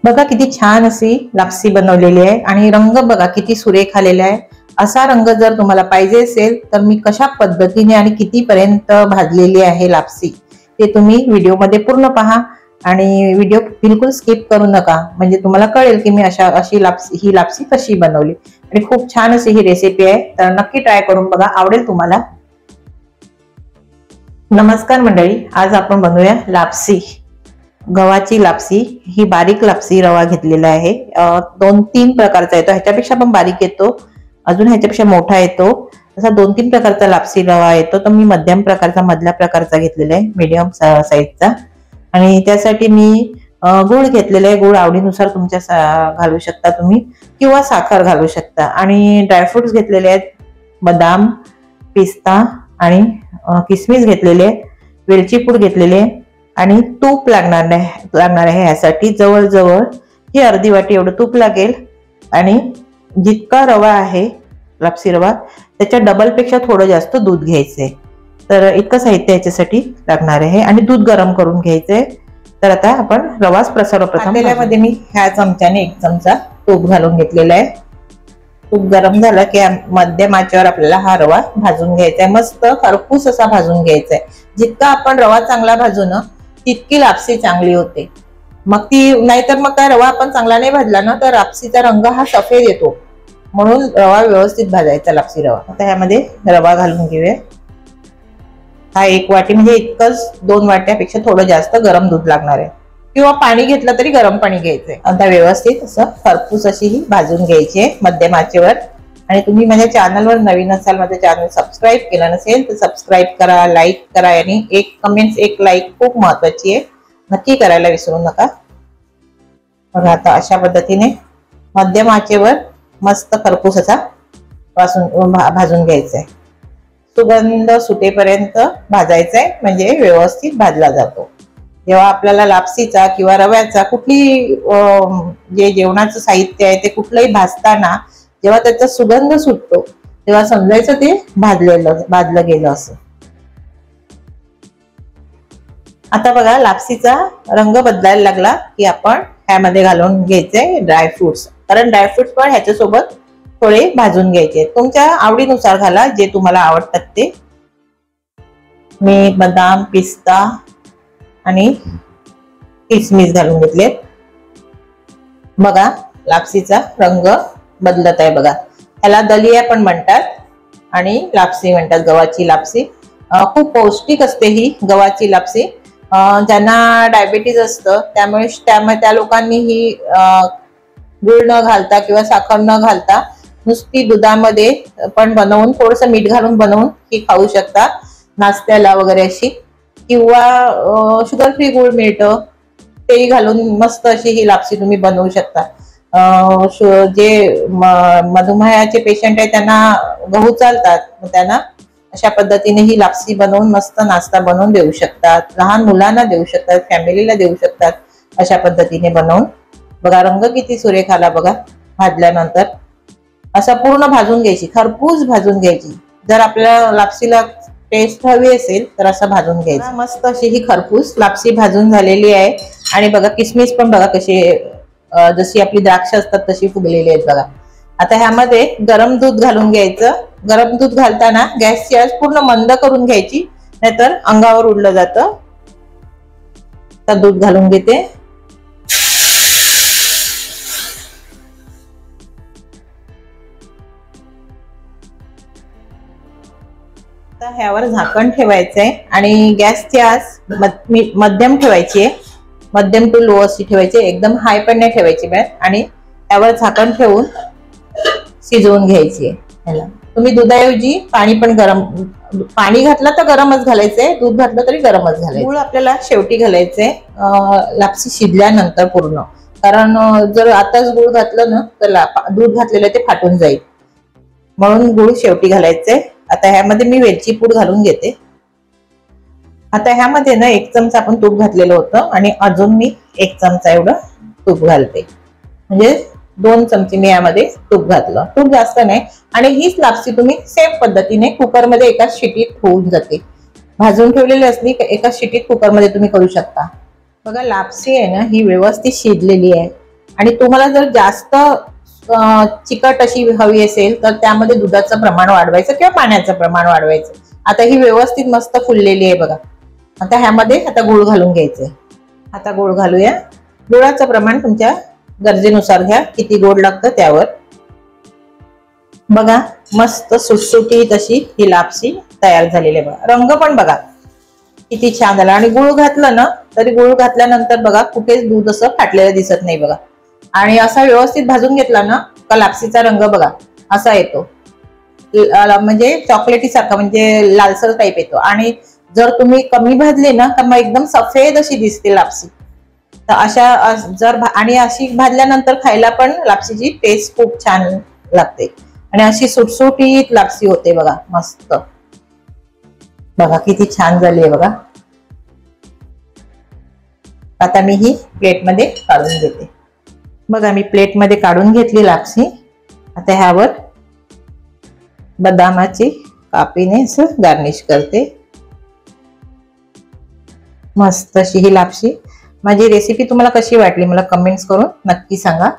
बघा किती छान अशी लापसी बनवलेली आहे आणि रंग बघा किती सुरेख आलेला आहे। असा रंग जर तुम्हाला पाहिजे असेल तर मी कशा पद्धतीने आणि कितीपर्यंत भाजलेली आहे लापसी ते तुम्ही व्हिडिओमध्ये पूर्ण पहा आणि व्हिडिओ बिलकुल स्किप करू नका, म्हणजे तुम्हाला कळेल की मी ही लापसी कशी बनवली आणि खूप छान अशी ही रेसिपी आहे। तर नक्की ट्राय करून बघा, आवडेल तुम्हाला। नमस्कार मंडळी, आज आपण बनवूया लापसी, गव्हाची लापसी। ही बारीक लापसी रवा घेतलेला आहे। 2-3 प्रकारचा येतो, ह्याच्यापेक्षा पण बारीक येतो, अजून ह्याच्यापेक्षा मोठा येतो, असा 2-3 प्रकारचा लापसी रवा येतो। तर मी मध्यम प्रकारचा, मधल्या प्रकारचा घेतलेला आहे, मीडियम साईजचा। आणि त्यासाठी मी गुळ घेतलेला आहे। गुळ आवडीनुसार तुमच्या घालू शकता तुम्ही, किंवा साखर घालू शकता। आणि ड्रायफ्रुट्स घेतलेले आहेत, बदाम, पिस्ता आणि किसमिस घेतलेले, वेलची पूड घेतलेली आहे आणि तूप लागणार आहे यासाठी। जवळजवळ ही अर्धी वाटी एवढं तूप लागेल। आणि जितका रवा आहे लापसी रवा त्याच्या डबल पेक्षा थोडं जास्त दूध घ्यायचंय। तर इतकं साहित्य याच्यासाठी लागणार आहे आणि दूध गरम करून घ्यायचंय। तर आता आपण रवा सर्वप्रथम तेलामध्ये मी ह्या चमच्याने 1 चमचा तूप घालून घेतलेला आहे। तूप गरम झालं की मध्यम आचेवर आपल्याला हा रवा भाजून घ्यायचा आहे, मस्त खरपूस असा भाजून घ्यायचा आहे। जितका आपण रवा चांगला भाजू ना तितकी लापसी चांगली होते। मग नाहीतर मग काय रवा आपण चांगला नाही भाजला ना तर लापसीचा रंग हा सफेद येतो, म्हणून रवा व्यवस्थित भाजायचा लापसी रवा। आता ह्यामध्ये रवा घालून घेऊया। हा 1 वाटी, म्हणजे इतकंच 2 वाट्यापेक्षा थोडं जास्त गरम दूध लागणार आहे, किंवा पाणी घेतलं तरी गरम पाणी घ्यायचंय। आता व्यवस्थित असं खरपूस अशी ही भाजून घ्यायची आहे मध्यम आचेवर। आणि तुम्ही माझ्या चॅनलवर नवीन असाल, माझं चॅनल सबस्क्राईब केलं नसेल तर सबस्क्राईब करा, लाईक करा, आणि एक कमेंट्स, एक लाईक खूप महत्वाची आहे, नक्की करायला विसरू नका। बघा आता अशा पद्धतीने मध्यम आचेवर मस्त खरपूस असा भाजून घ्यायचा आहे। सुगंध सुटेपर्यंत भाजायचा आहे, म्हणजे व्यवस्थित भाजला जातो। जेव्हा आपल्याला लापसीचा किंवा रव्याचा कुठली जे जेवणाचं साहित्य आहे ते कुठलंही भाजताना जेव्हा त्याचा सुगंध सुटतो तेव्हा समजायचं ते भाजलं गेलं असं। आता बघा लापसीचा रंग बदलायला लागला की आपण ह्यामध्ये घालून घ्यायचे ड्रायफ्रुट्स, कारण ड्रायफ्रुट्स पण ह्याच्यासोबत थोडे भाजून घ्यायचे। तुमच्या आवडीनुसार घाला, जे तुम्हाला आवडतात ते। मी बदाम, पिस्ता आणि किसमिस घालून घेतले। बघा लापसीचा रंग बदलत आहे बघा। ह्याला दलिया पण म्हणतात आणि लापसी म्हणतात, गव्हाची लापसी। खूप पौष्टिक असते ही गव्हाची लापसी। ज्यांना डायबिटीज असतं त्यामुळे त्या लोकांनी ही गुळ न घालता किंवा साखर न घालता नुसती दुधामध्ये पण बनवून थोडंसं मीठ घालून बनवून ही खाऊ शकता नाश्त्याला वगैरे अशी, किंवा शुगर फ्री गुळ मिळतं तेही घालून मस्त अशी ही लापसी तुम्ही बनवू शकता। जे मधुमेहाचे पेशंट आहे त्यांना गहू चालतात, त्यांना अशा पद्धतीने ही लापसी बनवून मस्त नाश्ता बनवून देऊ शकतात, लहान मुलांना देऊ शकतात, फॅमिलीला देऊ शकतात अशा पद्धतीने बनवून। बघा रंग किती सुरेख आला बघा भाजल्यानंतर। असं पूर्ण भाजून घ्यायची, खरपूस भाजून घ्यायची। जर आपल्याला लापसीला टेस्ट हवी असेल तर असं भाजून घ्यायचं। मस्त अशी ही खरपूस लापसी भाजून झालेली आहे। आणि बघा किसमिस पण बघा कशी जशी आपली द्राक्ष असतात तशी फुगलेली आहेत बघा। आता ह्यामध्ये गरम दूध घालून घ्यायचं। गरम दूध घालताना गॅसची आच पूर्ण मंद करून घ्यायची, नाहीतर अंगावर उडलं जातं। तर दूध घालून घेते। ह्यावर झाकण ठेवायचंय आणि गॅसची आच मध्यम ठेवायची आहे, मध्यम टू लो अशी ठेवायची, एकदम हाय पण नाही ठेवायची बॅट। आणि त्यावर झाकण ठेवून शिजवून घ्यायची आहे ह्याला। तुम्ही दुधाऐवजी पाणी पण पाणी घातलं तर गरमच घालायचंय, दूध घातलं तरी गरमच घालायचं। गुळ आपल्याला शेवटी घालायचंय लापसी शिजल्यानंतर पूर्ण, कारण जर आताच गुळ घातलं ना तर दूध घातलेलं ते फाटून जाईल, म्हणून गुळ शेवटी घालायचंय। आता ह्यामध्ये मी वेलची पूड घालून घेते। आता ह्यामध्ये ना 1 चमचा आपण तूप घातलेलं होतं आणि अजून मी 1 चमचा एवढं तूप घालते, म्हणजे 2 चमचे मी यामध्ये तूप घातलं, तूप जास्त नाही। आणि हीच लापसी तुम्ही सेम पद्धतीने कुकरमध्ये एकाच शिटीत होऊन जाते। भाजून ठेवलेली असली एकाच शिटीत कुकरमध्ये तुम्ही करू शकता। बघा लापसी आहे ना ही व्यवस्थित शिजलेली आहे आणि तुम्हाला जर जास्त चिकट अशी हवी असेल तर त्यामध्ये दुधाचं प्रमाण वाढवायचं किंवा पाण्याचं प्रमाण वाढवायचं. आता ही व्यवस्थित मस्त फुललेली आहे बघा. आता ह्यामध्ये आता गूळ घालून घ्यायचंय. आता गूळ घालूया. गुळाचं प्रमाण तुमच्या गरजेनुसार घ्या, किती गोड लागतं त्यावर. बघा मस्त सुटसुटीत अशी ही लापसी तयार झालेली आहे बघा. रंग पण बघा किती छान झाला. आणि गुळ घातलं ना तरी गुळ घातल्यानंतर बघा कुठेच दूध असं फाटलेलं दिसत नाही बघा. आणि असा व्यवस्थित भाजून घेतला ना का लापसीचा रंग बघा असा येतो, म्हणजे चॉकलेटी सारखा, म्हणजे लालसर टाईप येतो. आणि जर तुम्ही कमी भाजले ना तर मग एकदम सफेद अशी दिसते लापसी. तर अशा जर आणि अशी भाजल्यानंतर खायला पण लापसीची टेस्ट खूप छान लागते. आणि अशी सुटसुटीत लापसी होते बघा मस्त. बघा किती छान झाली आहे बघा. आता मी ही प्लेटमध्ये काढून घेते. बघा मी प्लेटमध्ये काढून घेतली लापसी. आता ह्यावर बदामाची कापीने असं गार्निश करते. मस्त अशी ही लापसी. माझी रेसिपी तुम्हाला कशी वाटली मला कमेंट्स करून नक्की सांगा.